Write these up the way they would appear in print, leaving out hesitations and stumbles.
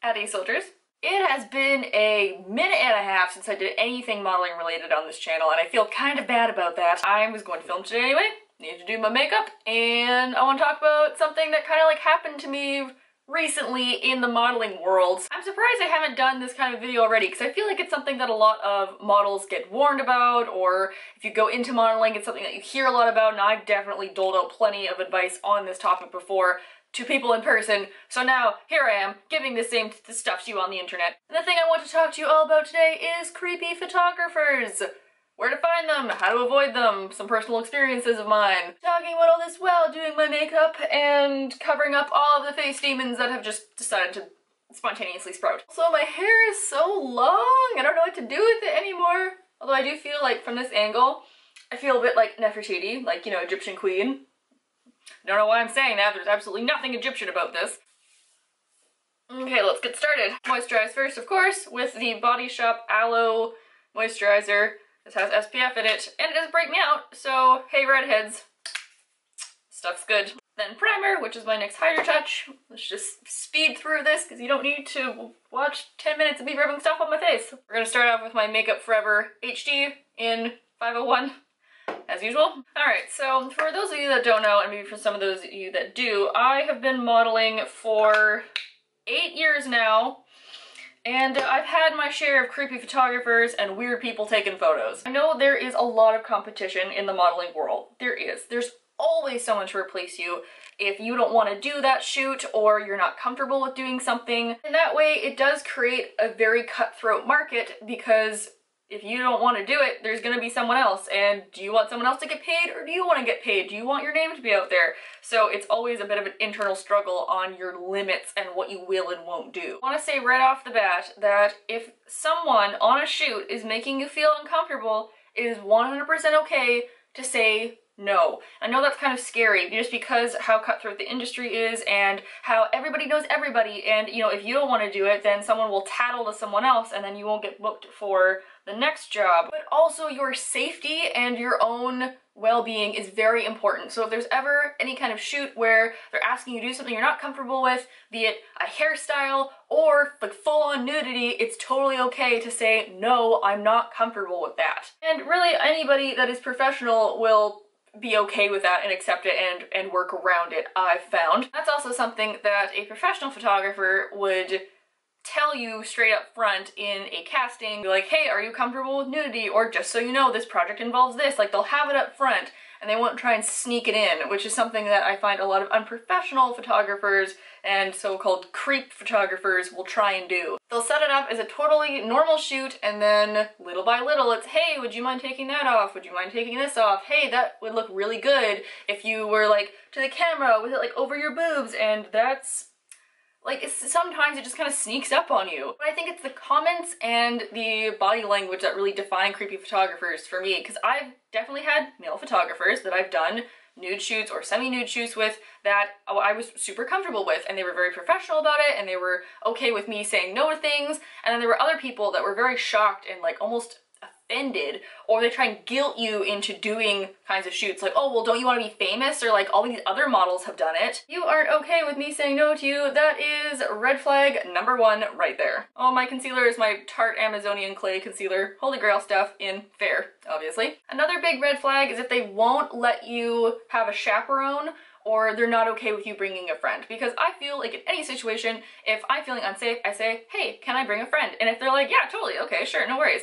Addy Soldiers. It has been a minute and a half since I did anything modeling related on this channel, and I feel kind of bad about that. I was going to film today anyway, need to do my makeup, and I want to talk about something that kind of like happened to me recently in the modeling world. I'm surprised I haven't done this kind of video already, because I feel like it's something that a lot of models get warned about, or if you go into modeling, it's something that you hear a lot about, and I've definitely doled out plenty of advice on this topic before to people in person, so now here I am giving the same stuff to you on the internet. And the thing I want to talk to you all about today is creepy photographers. Where to find them, how to avoid them, some personal experiences of mine. Talking about all this while doing my makeup and covering up all of the face demons that have just decided to spontaneously sprout. So my hair is so long, I don't know what to do with it anymore. Although I do feel like from this angle, I feel a bit like Nefertiti, like, you know, Egyptian queen. Don't know why I'm saying that, there's absolutely nothing Egyptian about this. Okay, let's get started. Moisturize first, of course, with the Body Shop Aloe Moisturizer. This has SPF in it, and it doesn't break me out, so hey redheads, stuff's good. Then primer, which is my NYX Hydro Touch. Let's just speed through this, because you don't need to watch 10 minutes of me rubbing stuff on my face. We're gonna start off with my Makeup Forever HD in 501. As usual. Alright, so for those of you that don't know, and maybe for some of those of you that do, I have been modeling for 8 years now, and I've had my share of creepy photographers and weird people taking photos. I know there is a lot of competition in the modeling world. There is. There's always someone to replace you if you don't want to do that shoot or you're not comfortable with doing something. And that way it does create a very cutthroat market, because if you don't want to do it, there's going to be someone else. And do you want someone else to get paid, or do you want to get paid? Do you want your name to be out there? So it's always a bit of an internal struggle on your limits and what you will and won't do. I want to say right off the bat that if someone on a shoot is making you feel uncomfortable, it is 100% okay to say no. I know that's kind of scary just because how cutthroat the industry is and how everybody knows everybody, and you know, if you don't want to do it, then someone will tattle to someone else and then you won't get booked for the next job. But also your safety and your own well-being is very important. So if there's ever any kind of shoot where they're asking you to do something you're not comfortable with, be it a hairstyle or like full-on nudity, it's totally okay to say, no, I'm not comfortable with that. And really anybody that is professional will be okay with that and accept it and work around it, I've found. That's also something that a professional photographer would tell you straight up front in a casting. Be like, hey, are you comfortable with nudity? Or just so you know, this project involves this. Like, they'll have it up front and they won't try and sneak it in, which is something that I find a lot of unprofessional photographers and so-called creep photographers will try and do. They'll set it up as a totally normal shoot, and then little by little it's, hey, would you mind taking that off? Would you mind taking this off? Hey, that would look really good if you were like to the camera with it like over your boobs, and that's like, sometimes it just kind of sneaks up on you. But I think it's the comments and the body language that really define creepy photographers for me, because I've definitely had male photographers that I've done nude shoots or semi-nude shoots with that I was super comfortable with, and they were very professional about it, and they were okay with me saying no to things. And then there were other people that were very shocked and like almost offended, or they try and guilt you into doing kinds of shoots like, oh, well, don't you want to be famous, or like all these other models have done it. You aren't okay with me saying no to you. That is red flag number 1 right there. Oh, my concealer is my Tarte Amazonian Clay Concealer. Holy grail stuff in fair, obviously. Another big red flag is if they won't let you have a chaperone, or they're not okay with you bringing a friend. Because I feel like in any situation, if I'm feeling unsafe, I say, hey, can I bring a friend? And if they're like, yeah, totally, okay, sure, no worries.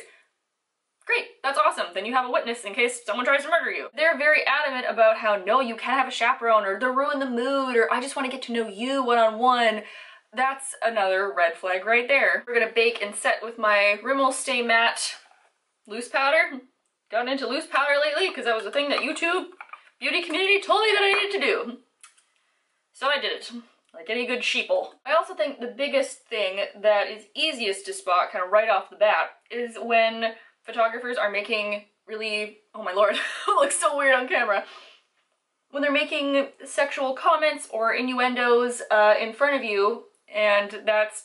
Great, that's awesome. Then you have a witness in case someone tries to murder you. They're very adamant about how, no, you can't have a chaperone, or they'll ruin the mood, or I just want to get to know you one-on-one. That's another red flag right there. We're gonna bake and set with my Rimmel Stay Matte loose powder. Gotten into loose powder lately because that was a thing that YouTube beauty community told me that I needed to do. So I did it, like any good sheeple. I also think the biggest thing that is easiest to spot kind of right off the bat is when photographers are making really, oh my lord, it looks so weird on camera. When they're making sexual comments or innuendos in front of you, and that's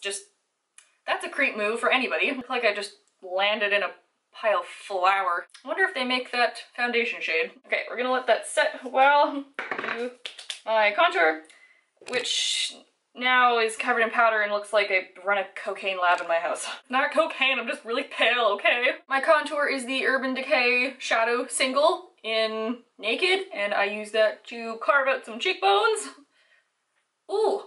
a creep move for anybody. Looks like I just landed in a pile of flour. I wonder if they make that foundation shade. Okay, we're gonna let that set while I do my contour, which now is covered in powder and looks like I run a cocaine lab in my house. Not cocaine, I'm just really pale, okay? My contour is the Urban Decay Shadow Single in Naked, and I use that to carve out some cheekbones. Ooh.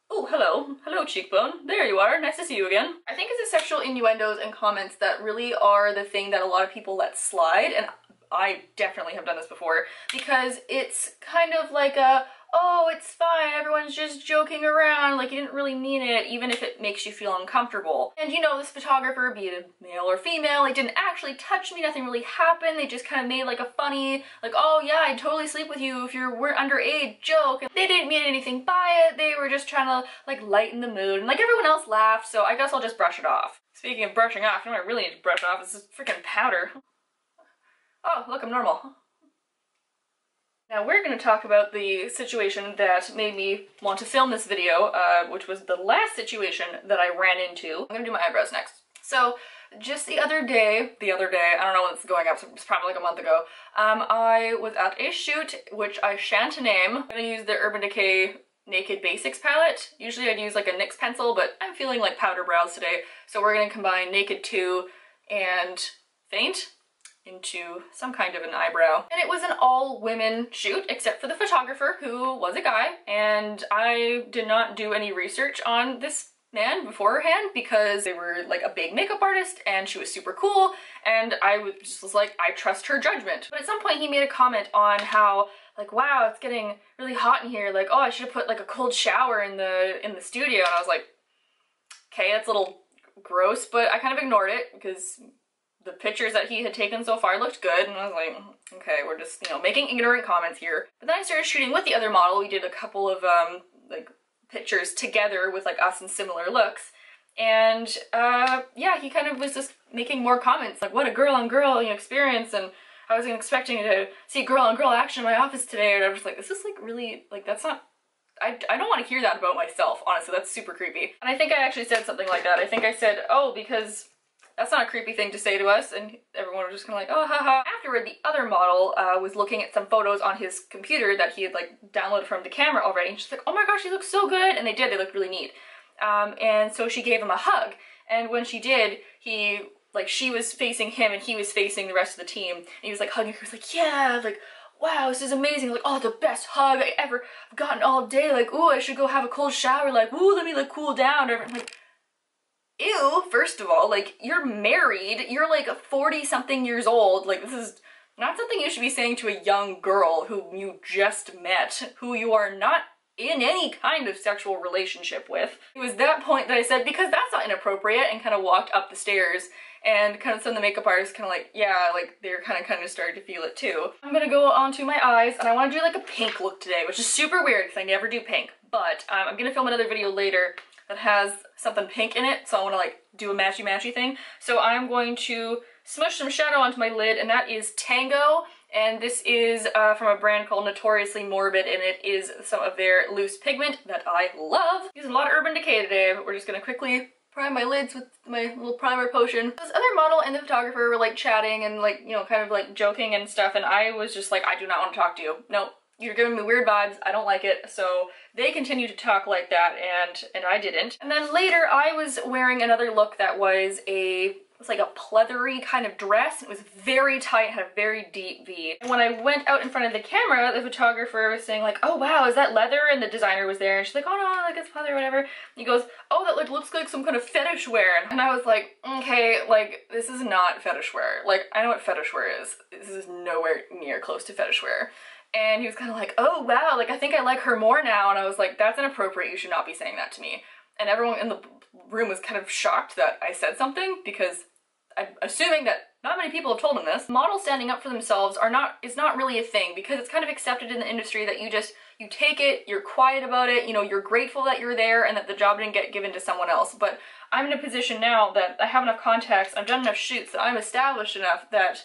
Oh, hello. Hello, cheekbone. There you are. Nice to see you again. I think it's the sexual innuendos and comments that really are the thing that a lot of people let slide, and I definitely have done this before, because it's kind of like a, oh, it's fine, everyone's just joking around, like you didn't really mean it, even if it makes you feel uncomfortable. And you know, this photographer, be it a male or female, it didn't actually touch me, nothing really happened, they just kind of made like a funny, like, oh yeah, I'd totally sleep with you if you weren't underage joke. And they didn't mean anything by it, they were just trying to like lighten the mood, and like everyone else laughed, so I guess I'll just brush it off. Speaking of brushing off, you know what I really need to brush off is this freaking powder. Oh, look, I'm normal. Now we're going to talk about the situation that made me want to film this video, which was the last situation that I ran into. I'm going to do my eyebrows next. So just the other day, I don't know when it's going up, so it's probably like a month ago, I was at a shoot, which I shan't name. I'm going to use the Urban Decay Naked Basics palette. Usually I'd use like a NYX pencil, but I'm feeling like powder brows today, so we're going to combine Naked 2 and Faint into some kind of an eyebrow. And it was an all-women shoot, except for the photographer, who was a guy, and I did not do any research on this man beforehand because they were like a big makeup artist and she was super cool, and I was like, I trust her judgment. But at some point he made a comment on how, like, wow, it's getting really hot in here, like, oh, I should have put like a cold shower in the studio, and I was like, okay, that's a little gross, but I kind of ignored it because the pictures that he had taken so far looked good, and I was like, okay, we're just, you know, making ignorant comments here. But then I started shooting with the other model. We did a couple of, like, pictures together with, like, us in similar looks, and, yeah, he kind of was just making more comments, like, what a girl-on-girl, you know, experience, and I wasn't expecting to see girl-on-girl action in my office today, and I was just like, this is, like, really, like, that's not, I don't want to hear that about myself, honestly, that's super creepy. And I think I actually said something like that. I think I said, oh, because that's not a creepy thing to say to us, and everyone was just kind of like, oh, haha. Afterward, the other model was looking at some photos on his computer that he had, like, downloaded from the camera already, and she's like, oh my gosh, he looks so good, and they did, they looked really neat. And so she gave him a hug, and when she did, he, like, she was facing him, and he was facing the rest of the team, and he was, like, hugging her. He was like, yeah, like, wow, this is amazing, like, oh, the best hug I ever gotten all day, like, ooh, I should go have a cold shower, like, ooh, let me, like, cool down, or, like, ew, first of all, like, you're married, you're like 40-something years old, like, this is not something you should be saying to a young girl who you just met, who you are not in any kind of sexual relationship with. It was that point that I said, because that's not inappropriate, and kind of walked up the stairs, and kind of some of the makeup artists kind of like, yeah, like, they're kind of starting to feel it too. I'm gonna go onto my eyes, and I want to do like a pink look today, which is super weird because I never do pink, but I'm gonna film another video later that has something pink in it, so I want to like do a matchy-matchy thing. So I'm going to smush some shadow onto my lid, and that is Tango, and this is from a brand called Notoriously Morbid, and it is some of their loose pigment that I love. Using a lot of Urban Decay today, but we're just gonna quickly prime my lids with my little primer potion. This other model and the photographer were like chatting and like, you know, kind of like joking and stuff, and I was just like, I do not want to talk to you. Nope. You're giving me weird vibes, I don't like it. So they continued to talk like that, and I didn't. And then later I was wearing another look that was like a pleathery kind of dress. It was very tight, had a very deep V. And when I went out in front of the camera, the photographer was saying like, oh wow, is that leather? And the designer was there, and she's like, oh no, like it's pleather, whatever. And he goes, oh, that like looks like some kind of fetish wear. And I was like, okay, like this is not fetish wear. Like I know what fetish wear is. This is nowhere near close to fetish wear. And he was kind of like, oh wow, like I think I like her more now. And I was like, that's inappropriate, you should not be saying that to me. And everyone in the room was kind of shocked that I said something, because I'm assuming that not many people have told him this. Models standing up for themselves is not really a thing, because it's kind of accepted in the industry that you take it, you're quiet about it, you know, you're grateful that you're there and that the job didn't get given to someone else. But I'm in a position now that I have enough contacts, I've done enough shoots, that I'm established enough that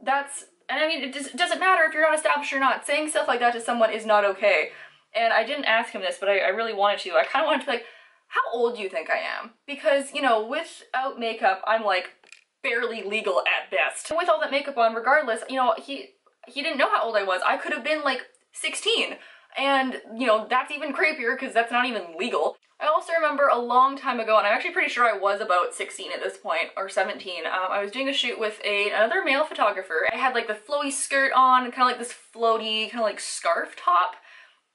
that's, and I mean, it doesn't matter if you're not established or not. Saying stuff like that to someone is not okay. And I didn't ask him this, but I really wanted to. I kind of wanted to be like, how old do you think I am? Because, you know, without makeup, I'm like barely legal at best. And with all that makeup on, regardless, you know, he didn't know how old I was. I could have been like 16. And, you know, that's even creepier because that's not even legal. I also remember a long time ago, and I'm actually pretty sure I was about 16 at this point, or 17, I was doing a shoot with another male photographer. I had like the flowy skirt on, kind of like this floaty, kind of like scarf top,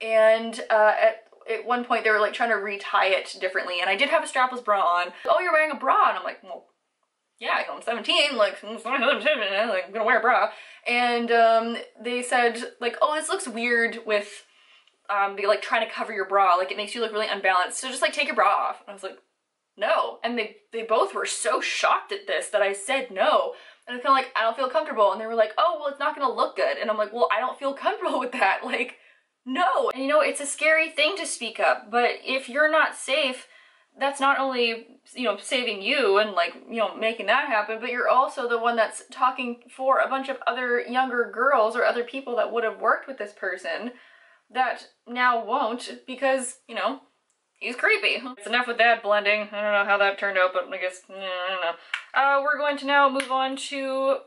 and at one point they were like trying to retie it differently, and I did have a strapless bra on. Oh, you're wearing a bra? And I'm like, well, yeah, I'm 17, like, I'm gonna wear a bra. And they said, like, oh, this looks weird with like trying to cover your bra, like it makes you look really unbalanced, so just like take your bra off. And I was like, no. And they both were so shocked at this that I said no. And I felt like, I don't feel comfortable. And they were like, oh, well, it's not gonna look good. And I'm like, well, I don't feel comfortable with that, like, no. And you know, it's a scary thing to speak up, but if you're not safe, that's not only, you know, saving you and like, you know, making that happen, but you're also the one that's talking for a bunch of other younger girls or other people that would have worked with this person that now won't because, you know, he's creepy. It's enough with that blending. I don't know how that turned out, but I guess, I don't know. We're going to now move on to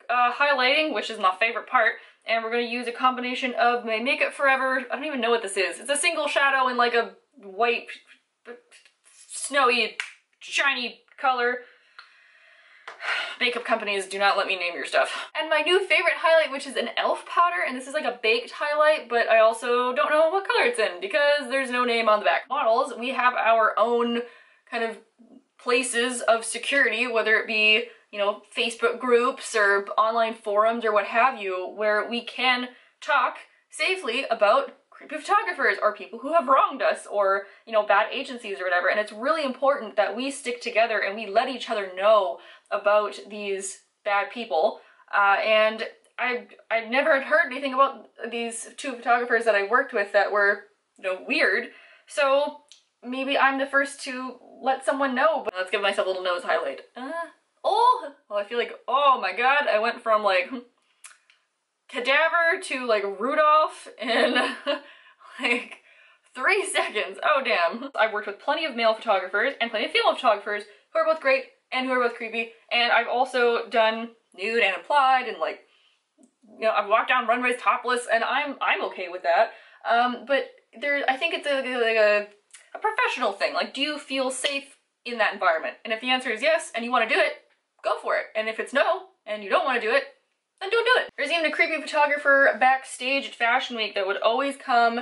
highlighting, which is my favorite part, and we're going to use a combination of my Makeup Forever, I don't even know what this is. It's a single shadow in like a white, snowy, shiny color. Makeup companies, do not let me name your stuff. And my new favorite highlight, which is an e.l.f. powder, and this is like a baked highlight, but I also don't know what color it's in because there's no name on the back. Models, we have our own kind of places of security, whether it be, you know, Facebook groups or online forums or what have you, where we can talk safely about creepy photographers or people who have wronged us or, you know, bad agencies or whatever. And it's really important that we stick together and we let each other know about these bad people. And I never had heard anything about these two photographers that I worked with that were, you know, weird. So maybe I'm the first to let someone know. But let's give myself a little nose highlight. Oh, well, I feel like, oh my god, I went from like cadaver to like Rudolph in like 3 seconds. Oh damn. I've worked with plenty of male photographers and plenty of female photographers who are both great and who are both creepy, and I've also done nude and applied, and like, you know, I've walked down runways topless, and I'm okay with that. But I think it's a professional thing. Like, do you feel safe in that environment? And if the answer is yes, and you want to do it, go for it. And if it's no, and you don't want to do it, then don't do it. There's even a creepy photographer backstage at Fashion Week that would always come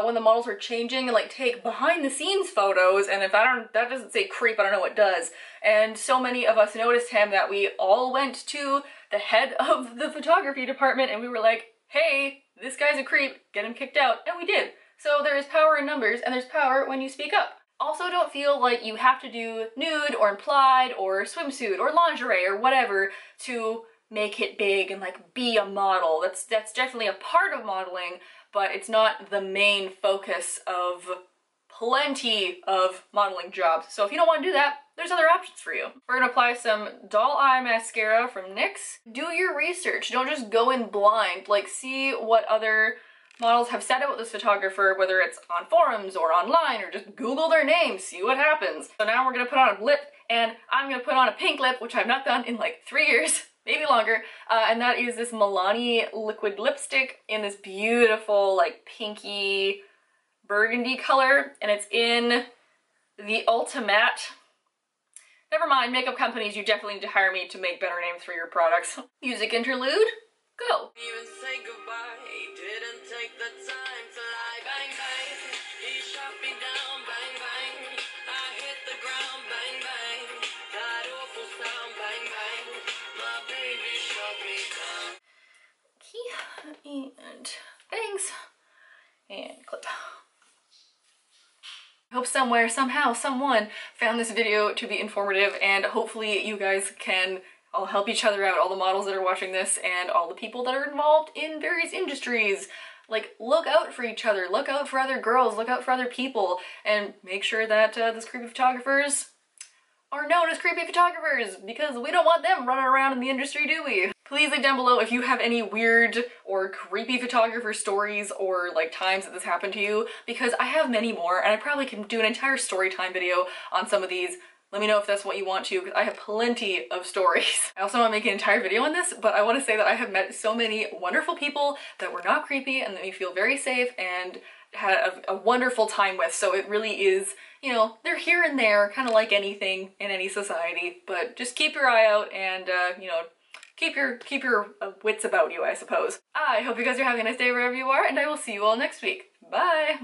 when the models were changing and like take behind the scenes photos, and if that doesn't say creep, I don't know what does. And so many of us noticed him that we all went to the head of the photography department and we were like, hey, this guy's a creep, get him kicked out, and we did. So there is power in numbers, and there's power when you speak up. Also, don't feel like you have to do nude or implied or swimsuit or lingerie or whatever to make it big and like be a model. That's definitely a part of modeling, but it's not the main focus of plenty of modeling jobs. So if you don't want to do that, there's other options for you. We're gonna apply some doll eye mascara from NYX. Do your research, don't just go in blind. Like, see what other models have said about this photographer, whether it's on forums or online, or just Google their name, see what happens. So now we're gonna put on a lip, and I'm gonna put on a pink lip, which I've not done in like 3 years. Maybe longer, and that is this Milani liquid lipstick in this beautiful like pinky burgundy color, and it's in the Ultimate. Never mind, makeup companies, you definitely need to hire me to make better names for your products. Music interlude, go. Even say goodbye, he didn't take the time to lie, bang bang, he shot me down, bang bang, I hit the ground, bang bang, that awful sound, bang bang, my baby shot me down. Key and bangs and clip. I hope somewhere, somehow, someone found this video to be informative, and hopefully you guys can all help each other out, all the models that are watching this and all the people that are involved in various industries. Like, look out for each other, look out for other girls, look out for other people, and make sure that these creepy photographers are known as creepy photographers, because we don't want them running around in the industry, do we? Please leave down below if you have any weird or creepy photographer stories or like times that this happened to you, because I have many more and I probably can do an entire story time video on some of these. Let me know if that's what you want to, because I have plenty of stories. I also want to make an entire video on this, but I want to say that I have met so many wonderful people that were not creepy and made me feel very safe and had a wonderful time with. So it really is, you know, they're here and there, kind of like anything in any society, but just keep your eye out and, you know, keep your wits about you, I suppose. I hope you guys are having a nice day wherever you are, and I will see you all next week. Bye!